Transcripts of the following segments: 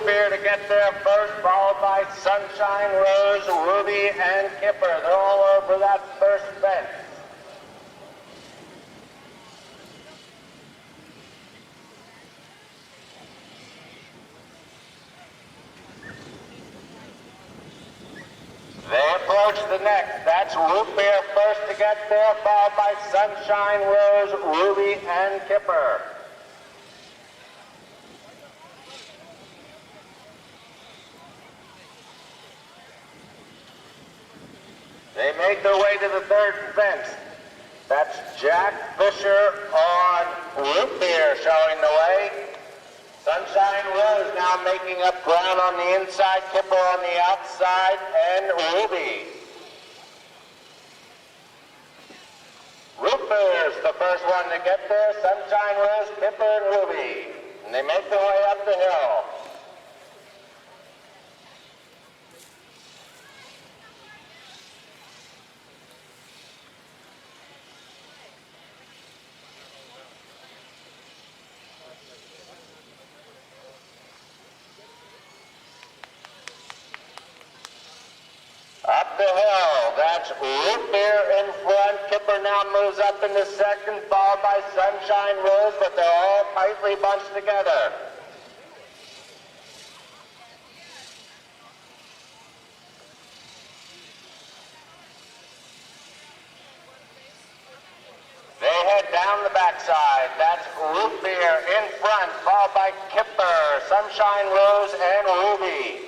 Beer to get there first, followed by Sunshine, Rose, Ruby, and Kipper. They're all over that first fence. They approach the next. That's Root Beer first to get there, followed by Sunshine, Rose, Ruby, and Kipper. They make their way to the third fence. That's Jack Fisher on Root Beer showing the way. Sunshine Rose now making up ground on the inside, Kipper on the outside, and Ruby. Root Beer's the first one to get there. Sunshine Rose, Kipper, and Ruby. And they make their way up the hill. Up the hill, that's Root Beer in front. Kipper now moves up into second, followed by Sunshine Rose, but they're all tightly bunched together. They head down the backside. That's Root Beer in front, followed by Kipper, Sunshine Rose, and Ruby.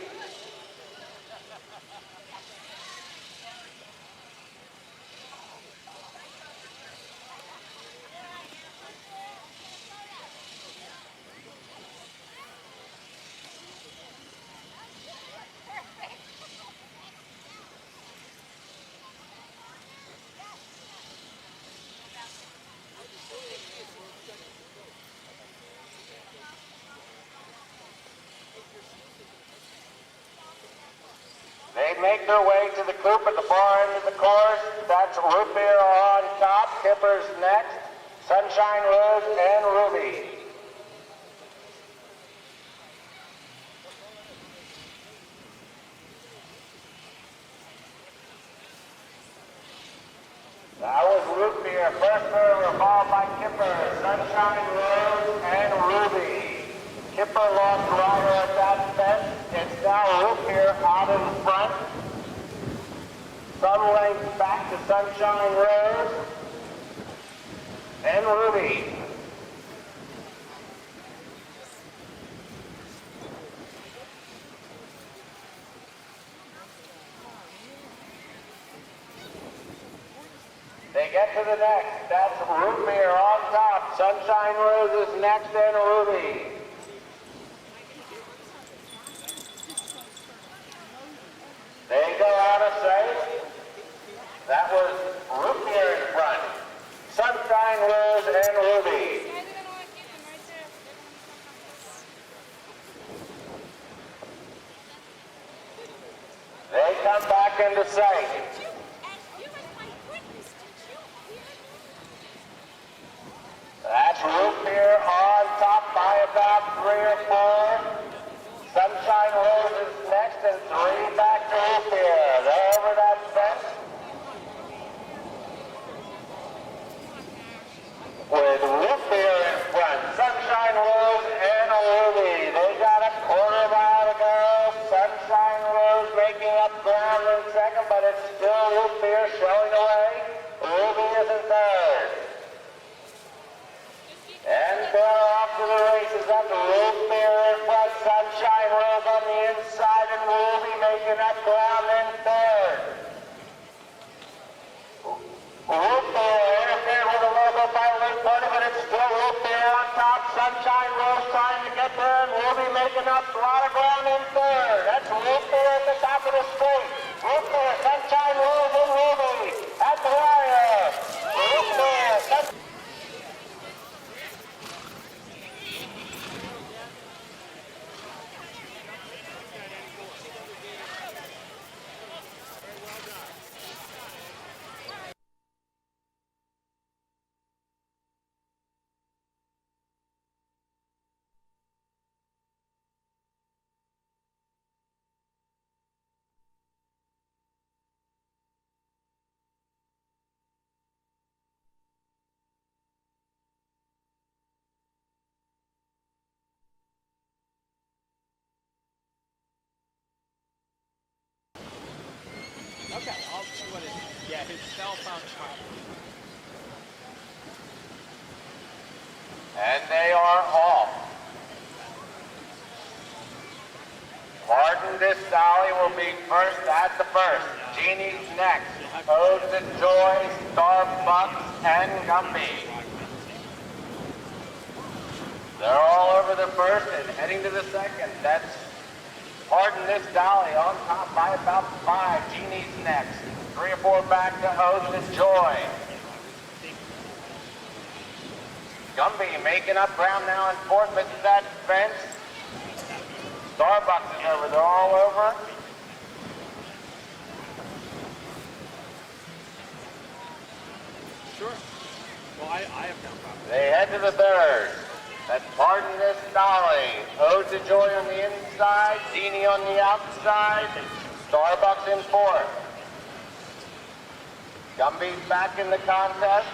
They make their way to the coop at the far end of the course. That's Root Beer on top, Kipper's next, Sunshine Rose, and Ruby. That was Root Beer, first mover, followed by Kipper, Sunshine Rose, and Ruby. Kipper lost rider at that fence. It's now Root Beer out in front. Some length back to Sunshine Rose and Ruby. They get to the next. That's Root Beer on top. Sunshine Rose is next and Ruby. They go out of sight. That was Root Beer in front. Sunshine Rose and Ruby. They come back into sight. That's Root Beer on top by about 3 or 4. Sunshine Rose is next and 3 back to Root Beer. They're over that fence with Root Beer in front. Sunshine Rose and Ruby. They got a quarter mile to go. Sunshine Rose making up ground in second, but it's still Root Beer showing away. Ruby is in third. And they're off to the races. Up to Root Beer in front, Sunshine Rose on the inside, and Ruby making up ground in third. Root Beer interfered with a logo by late party, but it's still Root Beer on top. Sunshine Rose trying to get there, and Ruby making up a lot of ground in third. That's Root Beer at the top of the straight. Root Beer, Sunshine Rose, and Ruby at the wire. Root What is it? Yeah, his cell phone charger. And they are off. Pardon this Dolly will be first at the first. Jenney's next. Ode to Joy, Starbucks, and Gumby. They're all over the first and heading to the second. That's Pardon this Dolly on top by about 5. Jenney's next. 3 or 4 back to Ode to Joy. Gumby making up ground now in fourth, misses that fence. Starbucks is over. They're all over. Sure. Well, I have no problem. They head to the third. That's Pardon This Dolly. Ode to Joy on the inside. Jenney on the outside. Starbucks in fourth. Gumby's back in the contest.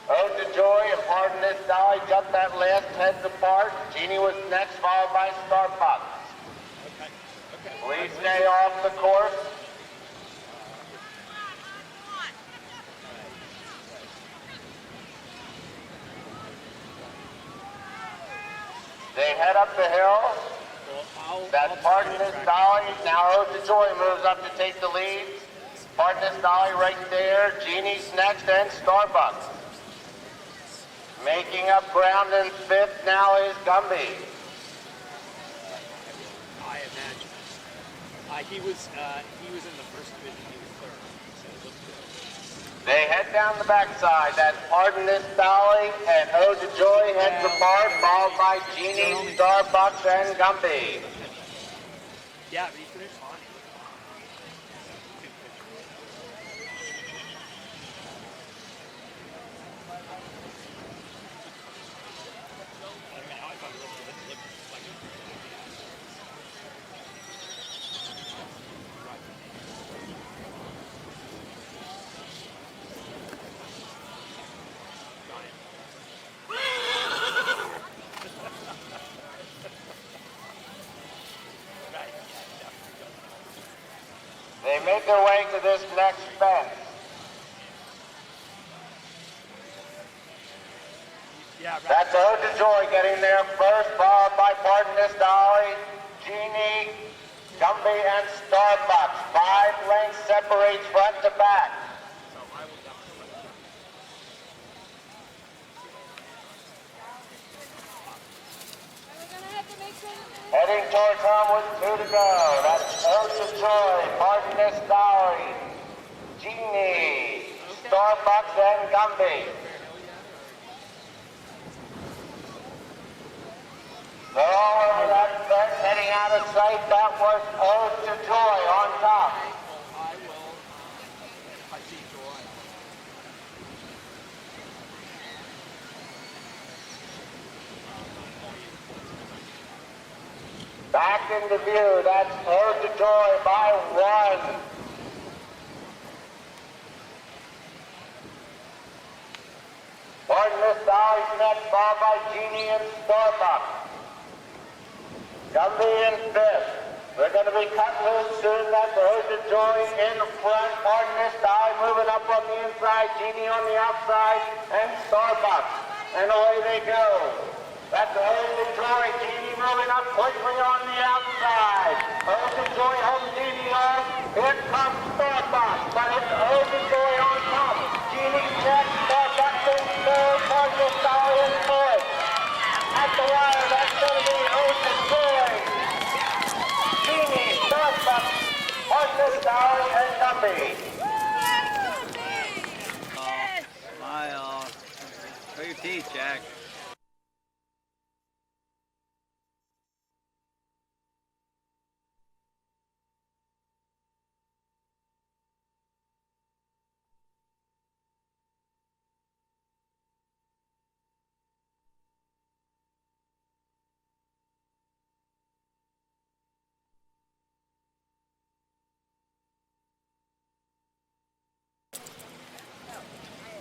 Ode to Joy and Pardon This Dolly jumped that last heads apart. Jenney was next, followed by Starbucks. Okay. Please stay off the course. They head up the hill. That's Pardon This Dolly. Now Ode to Joy moves up to take the lead. Pardon This Dolly right there. Jenney's next and Starbucks. Making up ground in fifth now is Gumby. I imagine. He was in the first division. He was third. So it looked good. They head down the backside. That's Pardon This Dolly and Ode to Joy heads apart, followed by Jenney, Starbucks, and Gumby. Yeah, but he finished on. They make their way to this next fence. Yeah, right. That's Ode to Joy getting there first, followed by Pardon This Dolly, Jenney, Gumby, and Starbucks. 5 lengths separates front to back. Heading towards home with 2 to go. That's Ode to Joy, Pardon This Dolly, Jenney, Starbucks, and Gumby. They're all over that fence, heading out of sight. That was Ode to Joy on top. I see Joy. Back into view, that's Ode to Joy by 1. Pardon This Dolly's next, followed by Jenney and Starbucks. Gumby in 5th. They're going to be cut loose soon. That's Ode to Joy in front. Pardon This Dolly moving up on the inside, Jenney on the outside, and Starbucks. And away they go. That's Ode to Joy, Jenney moving up quickly on the outside. Ode to Joy holds Jenney on. Here comes Starbucks, but it's Ode to Joy on top. Jenney's next, Starbucks in third, Pardon This Dolly in fourth. At the wire, that's going to be Ode to Joy, Jenney, Starbucks, Pardon This Dolly, and Gumby. Smile. Show your teeth, Jack.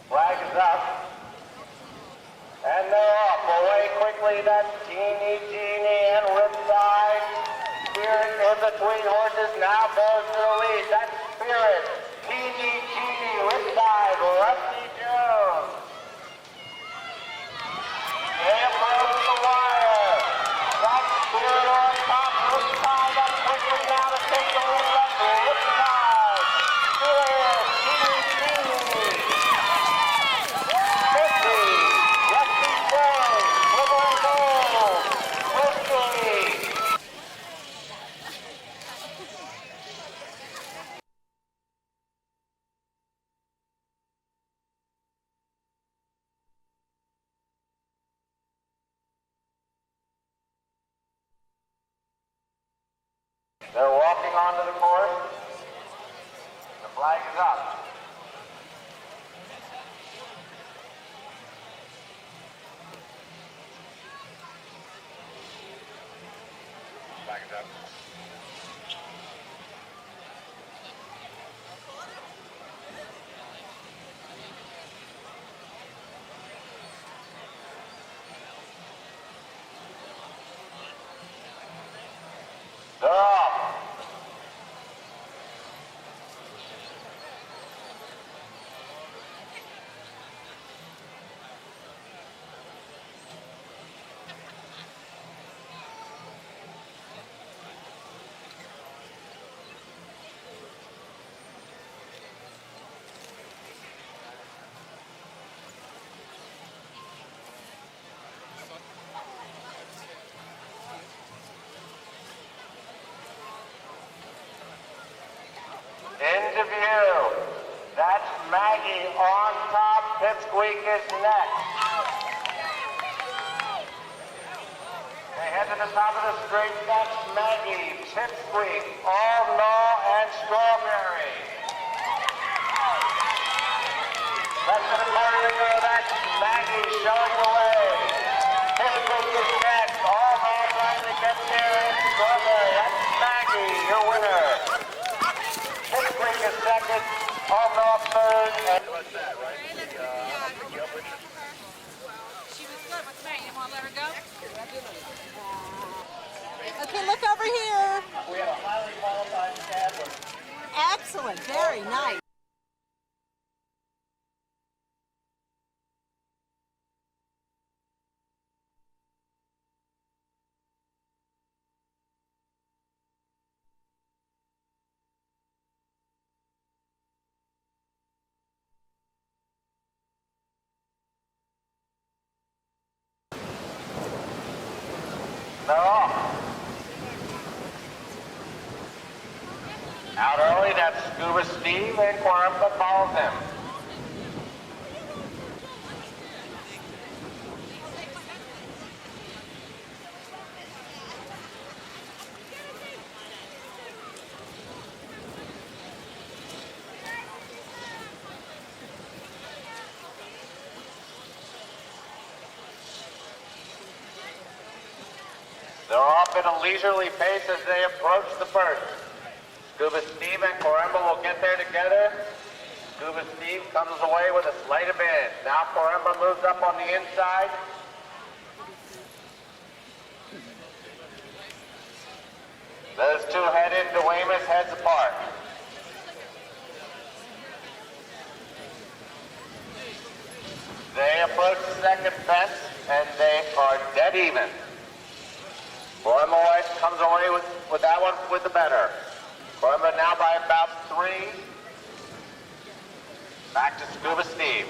Flag is up. And they're off. Away quickly. That's Jenney, and Riptide. Here it of the tween horses now goes to the lead. That's Spirit, Riptide, Rusty Jones. They approach the wire. That's Spirit on top. Riptide up quickly now to take the lead. That's Riptide. Spirit, Rusty Jones, Silver and Gold, Whiskey. They're walking onto the course. The flag is up. Flag is up. They're off. Into view. That's Maggie on top. Pipsqueak is next. They head to the top of the straight. That's Maggie, Pipsqueak, All Law, and Strawberry. Rest of the party to go. That's Maggie showing the way. Pipsqueak is next. All Law trying to get there. And Strawberry. That's Maggie, your winner. Hickman is second, All Law third, and what's that, right? She was good with me. You want to let her go? Okay, look over here. we have a highly qualified staff. Excellent. Very nice. They're off. Out early, that's Scuba Steve, and Quarempa follows him. They're off at a leisurely pace as they approach the first. Scuba Steve and Quarempa will get there together. Scuba Steve comes away with a slight advantage. Now Quarempa moves up on the inside. Those two head into Weymouth, heads apart. They approach the second fence and they are dead even. Quarempa comes away with that one with the better. Quarempa now by about 3. Back to Scuba Steve.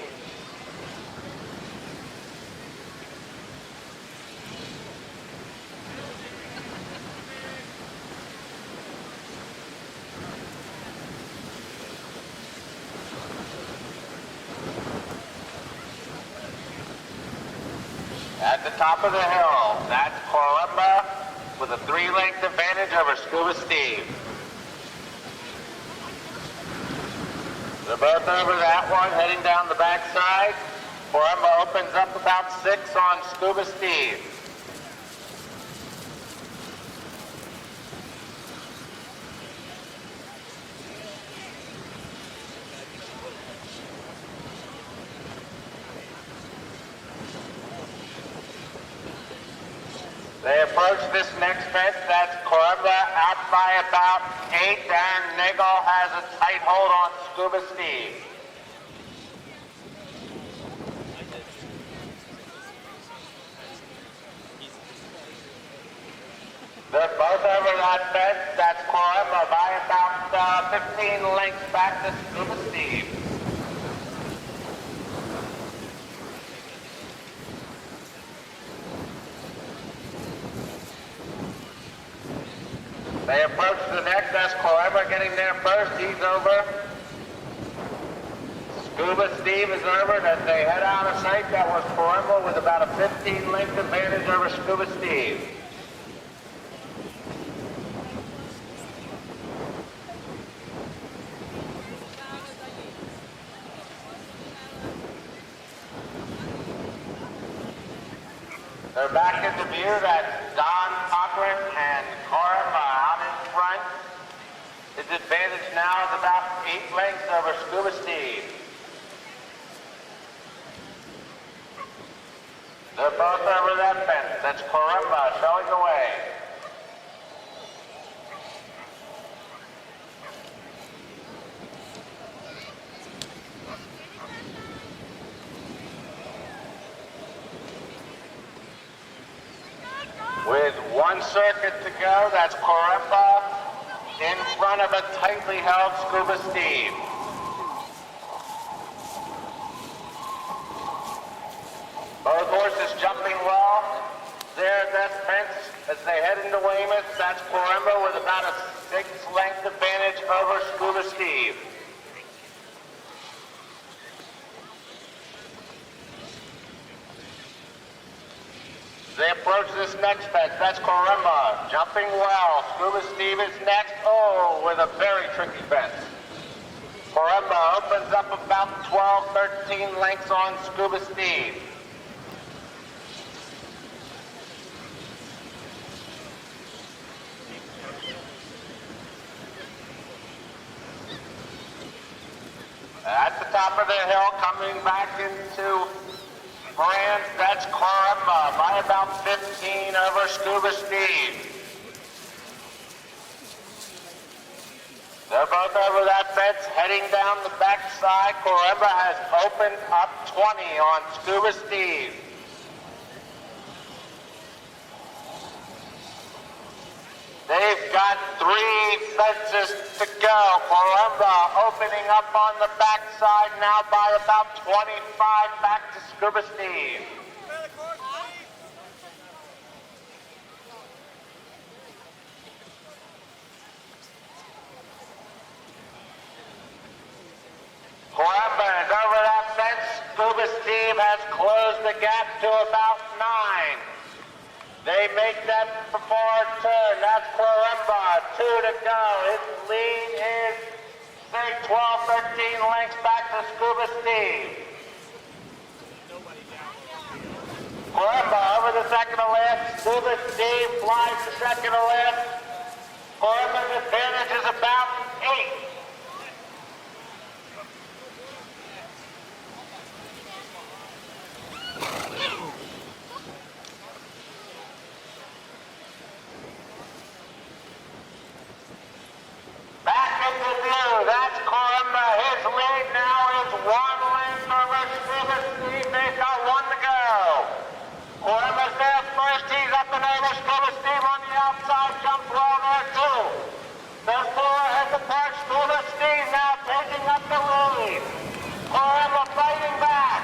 At the top of the hill, that's Quarempa with a 3-length advantage over Scuba Steve. They're both over that one, heading down the backside. Quarempa opens up about 6 on Scuba Steve. They approach this next fence. That's Coimbra out by about 8, and Nagel has a tight hold on Scuba Steve. They're both over that fence. That's Coimbra by about 15 lengths back to Scuba Steve. They approach the next. That's Coimbra getting there first. He's over. Scuba Steve is over. As they head out of sight, that was Coimbra with about a 15-length advantage over Scuba Steve. They're back into view. That's Don Cochran and Coimbra out in front. His advantage now is about 8 lengths over Scuba Steve. They're both over that fence. That's Coimbra showing the way. With one circuit to go, that's Coimbra in front of a tightly held Scuba Steve. Both horses jumping well. There's that fence as they head into Weymouth. That's Coimbra with about a 6-length advantage over Scuba Steve. They approach this next fence. That's Coimbra jumping well. Scuba Steve is next. Oh, with a very tricky fence. Coimbra opens up about 12, 13 lengths on Scuba Steve. At the top of the hill, coming back into Brand, that's Coimbra by about 15 over Scuba Steve. They're both over that fence, heading down the backside. Coimbra has opened up 20 on Scuba Steve. They've got 3 fences to go. Coimbra opening up on the backside now by about 25 back to Scuba Steve. Coimbra is over that fence. Scuba Steve has closed the gap to about 9. They make that forward turn. That's Coimbra. 2 to go. His lead is, say, 12, 13 lengths back to Scuba Steve. Coimbra over the second to last. Scuba Steve flies the second to last. Coimbra's advantage is about 8. Back into view, that's Coimbra. His lead now is 1 length over Scuba Steve. They've got 1 to go. Coimbra's there first. He's up and over Scuba Steve on the outside. Jumped well there too. Those 4 heads apart. Scuba Steve now taking up the lead. Coimbra fighting back.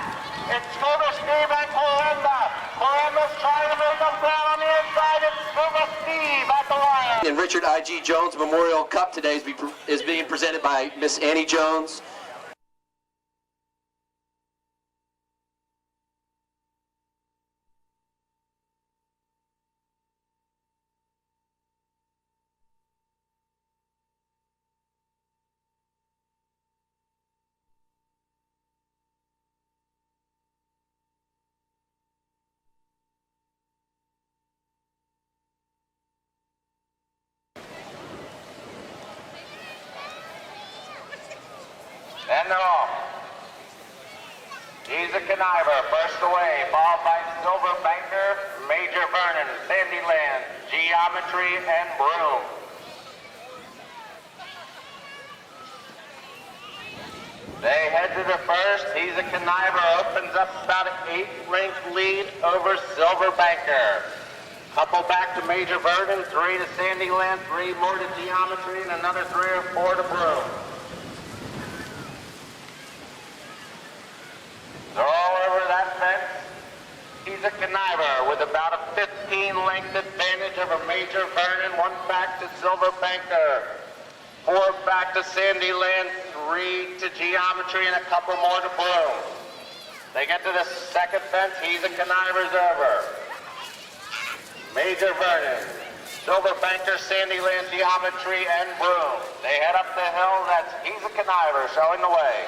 It's Scuba Steve and Coimbra. Coimbra's trying to make them down on the inside. It's Scuba Steve at the wire. And Richard I.G. Jones Memorial Cup today is being presented by Miss Annie Jones. And they're off. He's a conniver, first away, followed by Silver Banker, Major Vernon, Sandyland, Geometry, and Broom. They head to the first. He's a conniver. Opens up about an 8-length lead over Silver Banker. Couple back to Major Vernon, 3 to Sandyland, 3 more to Geometry, and another 3 or 4 to Broom. They're all over that fence. He's a conniver with about a 15-length advantage over Major Vernon, 1 back to Silver Banker, 4 back to Sandyland, 3 to Geometry, and a couple more to Broom. They get to the second fence. He's a conniver's over. Major Vernon, Silver Banker, Sandyland, Geometry, and Broom. They head up the hill. He's a conniver showing the way.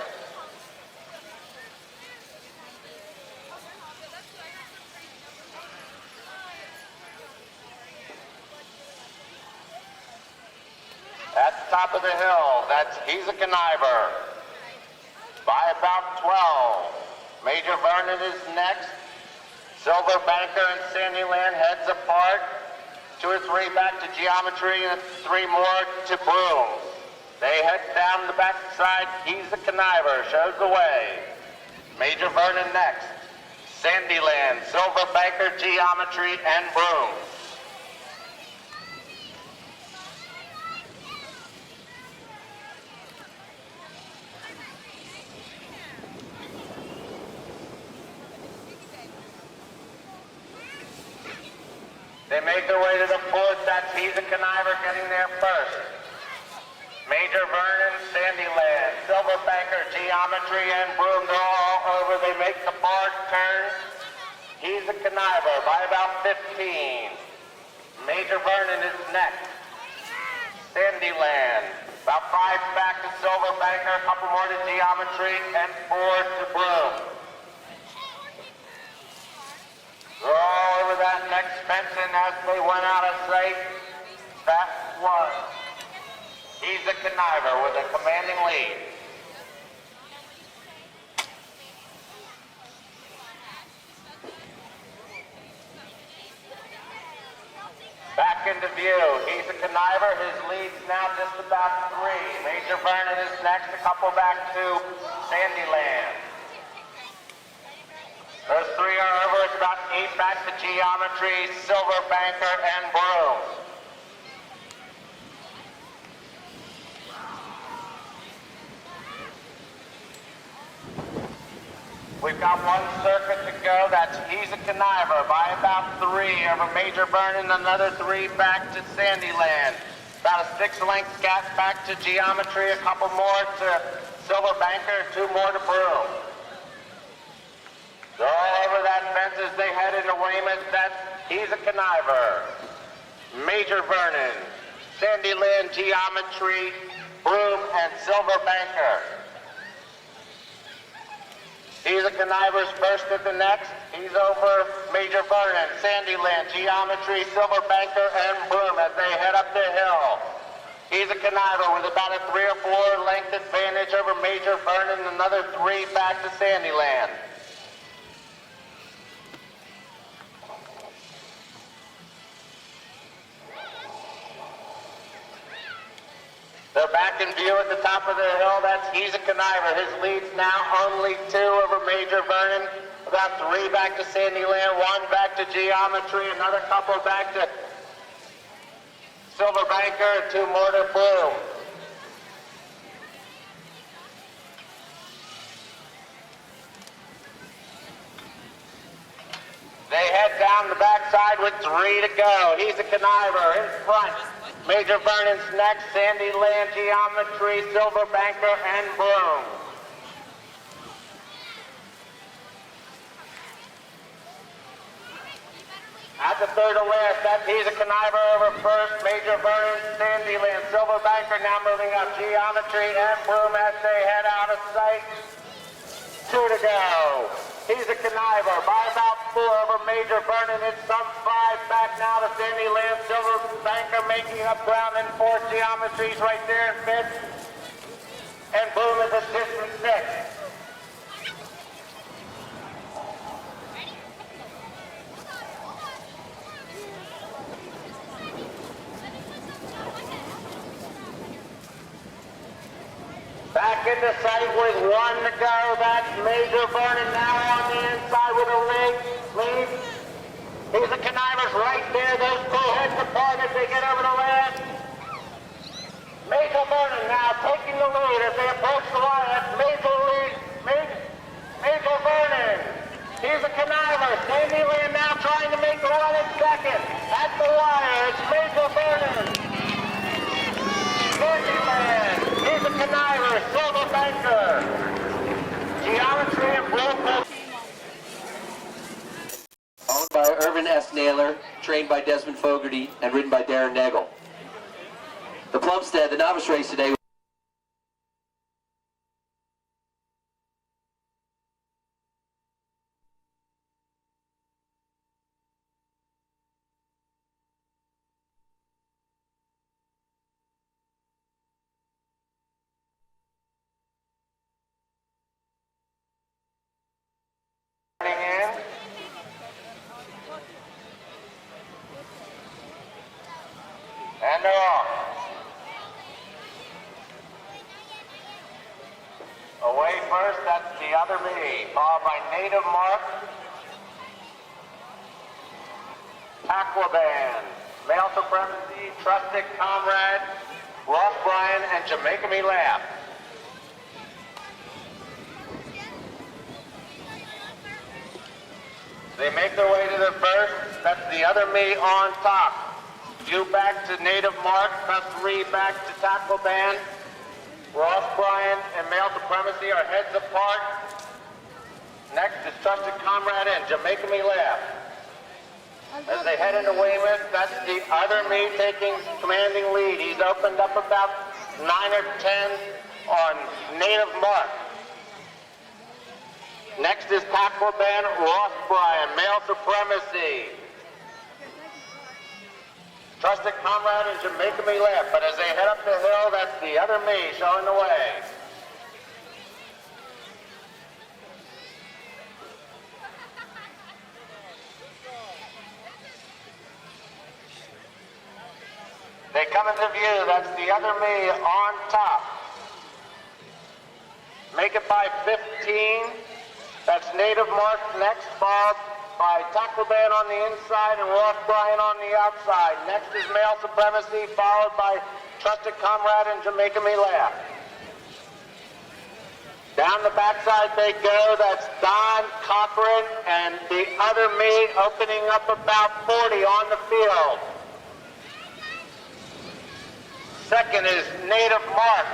At the top of the hill, he's a conniver by about 12. Major Vernon is next. Silver Banker and Sandyland heads apart. 2 or 3 back to Geometry and 3 more to Broom. They head down the back side. He's the conniver, shows the way. Major Vernon next. Sandyland, Silver Banker, Geometry, and Broom. They make their way to the fourth. He's a conniver getting there first. Major Vernon, Sandyland, Silver Banker, Geometry, and Broom. They're all over. They make the bar turn. He's a conniver by about 15. Major Vernon is next. Sandyland, about 5 back to Silver Banker, a couple more to Geometry, and 4 to Broom. They're all over that next fence, and as they went out of sight, that one. He's a conniver with a commanding lead. Back into view. He's a conniver. His lead's now just about 3. Major Vernon is next, a couple back to Sandyland. Those 3 are over. It's about 8 back to Geometry, Silver Banker, and Broom. We've got 1 circuit to go. He's a conniver by about 3 over Major Vernon, another 3 back to Sandyland. About a 6-length gap back to Geometry, a couple more to Silver Banker, 2 more to Broom. They're all over that fence as they head into Weymouth. He's a conniver. Major Vernon, Sandyland, Geometry, Broom, and Silver Banker. He's a conniver's first at the next. He's over Major Vernon, Sandyland, Geometry, Silver Banker, and Broom as they head up the hill. He's a conniver with about a 3 or 4 length advantage over Major Vernon, another 3 back to Sandyland. They're back in view at the top of the hill. He's a conniver. His lead's now only 2 over Major Vernon. About 3 back to Sandyland, 1 back to Geometry, another couple back to Silver Banker, and 2 more to Broom. They head down the backside with 3 to go. He's a conniver in front. Major Vernon's next, Sandyland, Geometry, Silver Banker, and Broom. At the third to last, he's a conniver over first. Major Vernon, Sandyland, Silver Banker now moving up. Geometry and Broom as they head out of sight. 2 to go. He's a conniver by about 4 over Major Vernon. It's some 5 back now to Sandyland. Silver Banker making up ground in 4th. Geometry's right there in 5th. And Broom is a distant 6th. Back into sight with one to go. That's Major Vernon now on the inside with a lead. He's a connivers right there. Those two heads apart as they get over the last. Major Vernon now taking the lead as they approach the wire. That's Major Vernon. He's a conniver. Sandy Lynn now trying to make the run in second. At the wire, it's Major Vernon. Candyman. He's a conniver. Silver Banker. Geometry and blue. Owned by Irvin S. Naylor, trained by Desmond Fogarty, and ridden by Darren Nagel. The Plumsted, the novice race today. And they're off. Away first, that's the other me, followed by Native Mark, Aquaban, Male Supremacy, Trusted Comrade, Ross Bryan, and Jamaica Me Laugh. They make their way to the first, that's the other me on top. You back to Native Mark, plus 3 back to Tackle Band. Ross Bryan and Male Supremacy are heads apart. Next is Trusted Comrade and Jamaica Me Laugh. As they head into Weymouth, that's the other me taking commanding lead. He's opened up about 9 or 10 on Native Mark. Next is Tackle Band, Ross Bryan, Male Supremacy. Trusted Comrade and Jamaica Me Laugh, but as they head up the hill, that's the other me showing the way. They come into view, that's the other me on top. Make it by 15, that's Native Mark next, followed by Tackle Band on the inside and Ross Bryan on the outside. Next is Male Supremacy, followed by Trusted Comrade and Jamaica Me Laugh. Down the backside they go, that's Don Cochran and the other me opening up about 40 on the field. Second is Native Mark,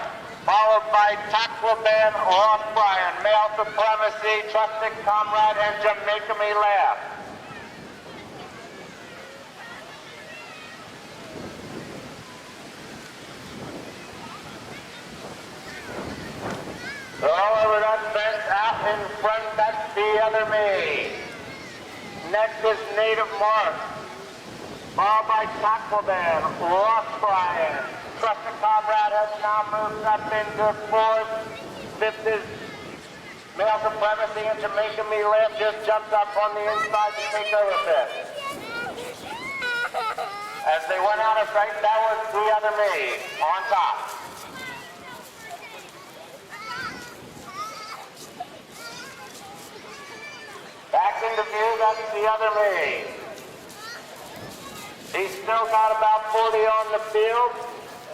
followed by Tackle Band, Ross Bryan, Male Supremacy, Trusted Comrade, and Jamaica Me Laugh. They're all over that fence, out in front, that's the other me. Next is Native Mark, followed by Tackle Band, Ross Bryan. Trusted Comrade has now moved up into 4th. 5th is Male Supremacy and Jamaica Me Laugh just jumped up on the inside to take over 5th. As they went out of sight, that was the other me on top. Back into view, that's the other me. He's still got about 40 on the field.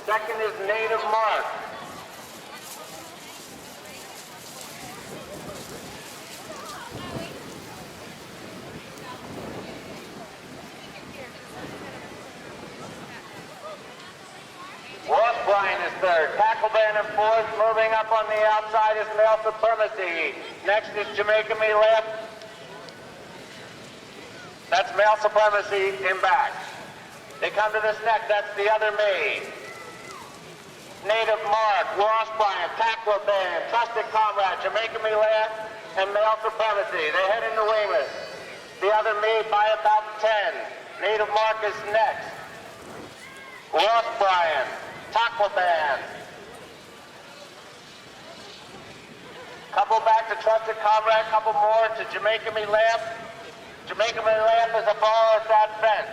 Second is Native Mark. Ross Bryan is third. Tackle Band in 4th. Moving up on the outside is Male Supremacy. Next is Jamaica Me Laugh. That's Male Supremacy in back. They come to this neck. That's the other me. Native Mark, Ross Bryan, Tackle Band, Trusted Comrade, Jamaica Me Laugh, and Male Supremacy. They head into Weymouth. The other me by about 10. Native Mark is next. Ross Bryan, Tackle Band. Couple back to Trusted Comrade, couple more to Jamaica Me Laugh. Jamaica Me Laugh is a follower at that fence.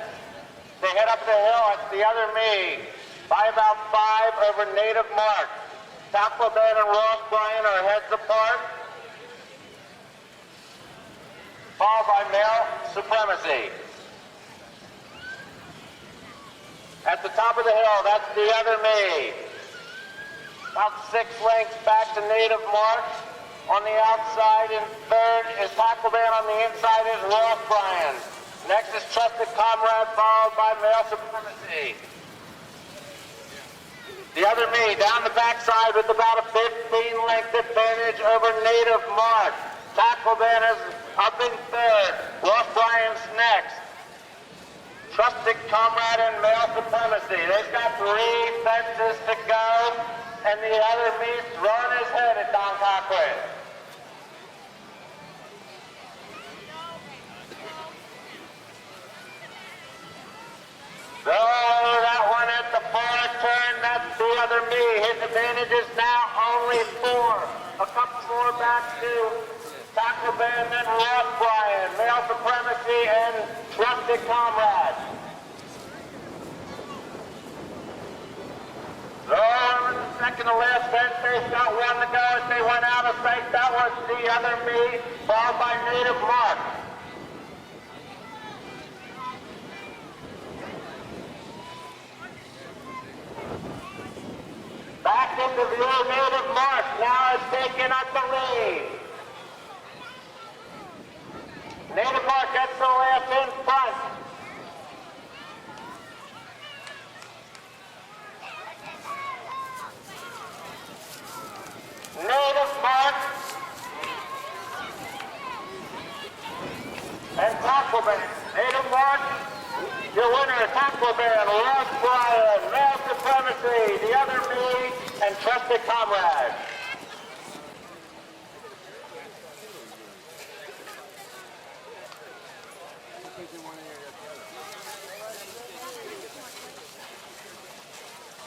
They head up the hill, it's the other me. By about 5 over Native Mark. Tackleman and Ross Bryan are heads apart, followed by Male Supremacy. At the top of the hill, that's the other me. About 6 lengths back to Native Mark. On the outside in third is Tackleman. On the inside is Ross Bryan. Next is Trusted Comrade, followed by Male Supremacy. The other me down the backside with about a 15-length advantage over Native Mark. Tackleman is up in third. Ross Bryan's next. Trusted Comrade and Male Supremacy. They've got 3 fences to go, and the other me's throwing his head at Don Cochran. So that one at the far turn, that's the other me. His advantage is now only 4. A couple more back to Tackleman and Ross Bryan, Male Supremacy and Trusted Comrade. So in the second to last fence, they've got 1 to go as they went out of sight. That was the other me, followed by Native Mark. Back into view, Native Mark now is taking up the lead. Native Mark gets the last in front. Native Mark and Tackleman. Native Mark, your winner, Tackleman, Ross Bryan, Male Supremacy, the other me, and Trusted Comrade.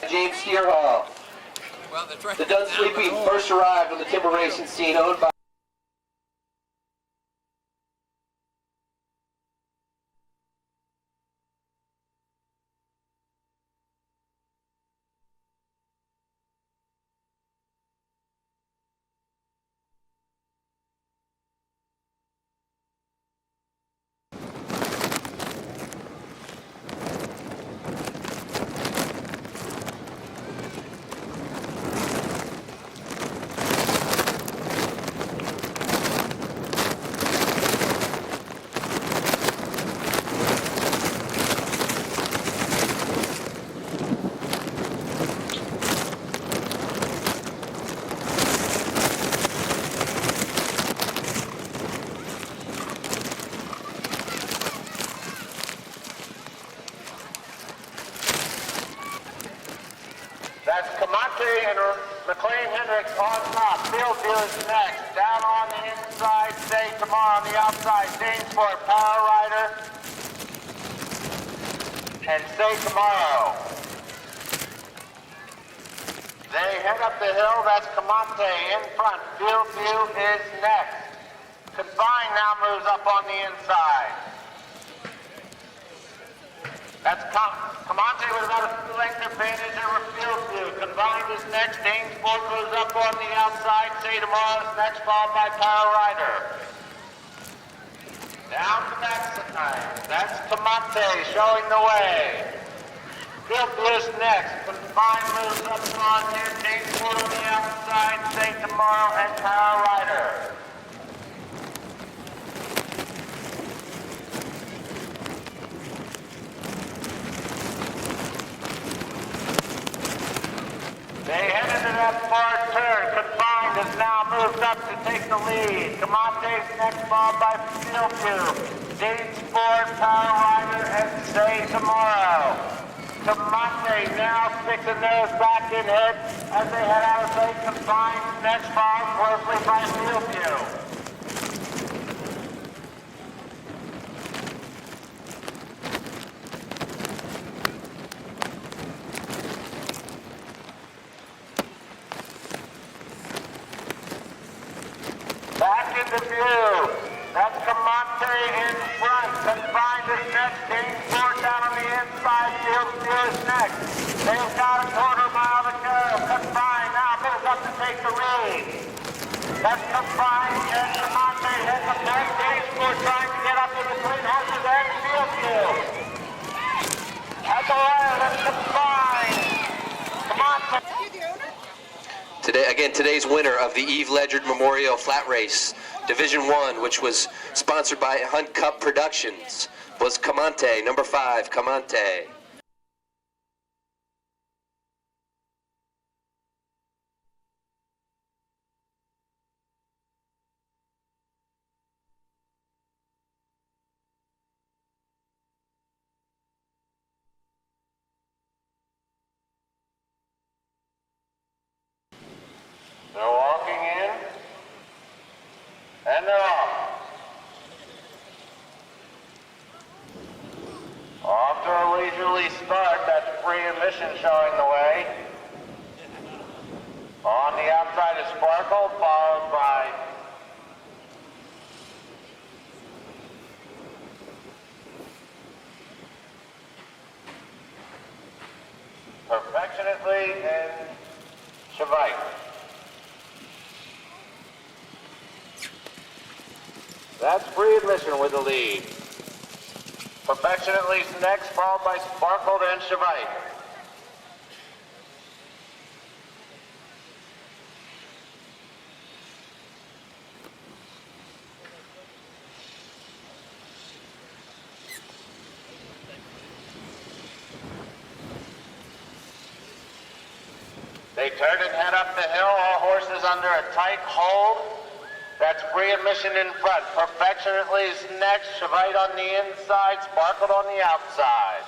James Steerhall. Well, that's right. The Dun Sleepy first arrived on the timber racing scene, owned by on top. Fieldview is next. Down on the inside, Say Tomorrow on the outside. Danesport, Power Rider, and Say Tomorrow. They head up the hill. That's Camonte in front. Fieldview is next. Confine now moves up on the inside. That's Camonte with about a 2-length advantage over Fieldview. Combined is next. Danesport moves up on the outside. Say Tomorrow is next, followed by Power Rider. Down to backside. That's Camonte showing the way. Fieldview is next. Combined moves up on here. Danesport on the outside. Say Tomorrow and Power Rider. They headed to that far turn. Confined has now moved up to take the lead. Camonte's next, followed by Fieldview. Danesport, Power Rider, and Say Tomorrow. Camonte now sticks a nose back in head as they head out of sight. Confined next, followed closely by Fieldview. Back into view. That's Camonte in front. Confined is next. Danesport down on the inside. Fieldview is next. They've got a 1/4 mile to go. Confined now moves up to Today's winner of the Eve Ledyard Memorial Flat Race, Division 1, which was sponsored by Hunt Cup Productions, was Camante, number 5, Camante. They're walking in, and they're off. After a leisurely start, that's free admission showing the way. On the outside is Sparkle, followed by Perfectionately and Shavite. That's free admission with the lead. Perfectionately's next, followed by Sparkled and Shavite. They turn and head up the hill, all horses under a tight hold. That's free admission in front. Perfectionately's next, Shavite on the inside, Sparkled on the outside.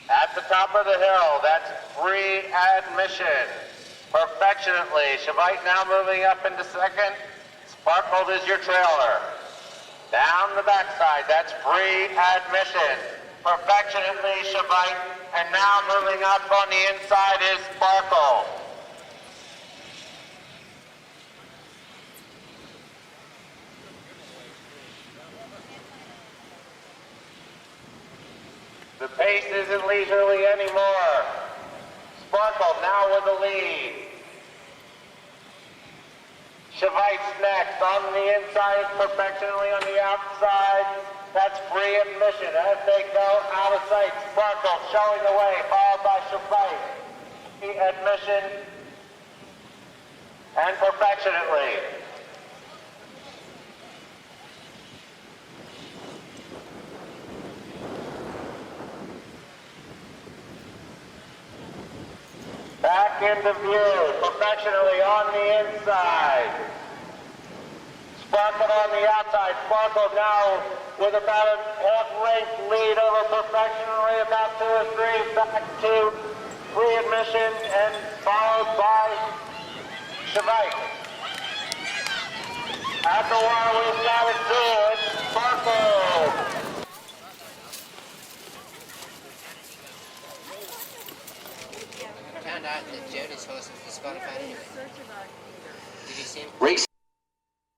At the top of the hill, that's free admission. Perfectionately, Shavite now moving up into second. Sparkled is your trailer. Down the backside, that's free admission. Perfectionately, Shavite, and now moving up on the inside is Sparkle. The pace isn't leisurely anymore. Sparkle now with the lead. Shavite's next, on the inside, Perfectionately on the outside. That's free admission as they go out of sight. Sparkle showing the way, followed by Shavite. Free admission and Perfectionately. Back into view, Perfectionately on the inside. Sparkled on the outside. Sparkled now with about a half-length lead over Perfectionately, about 2 or 3. Back to free admission and followed by Shavite. At the wire, we've got it too. It's Sparkled. Found out that Jody's horse was disqualified anyway. Did you see him? Race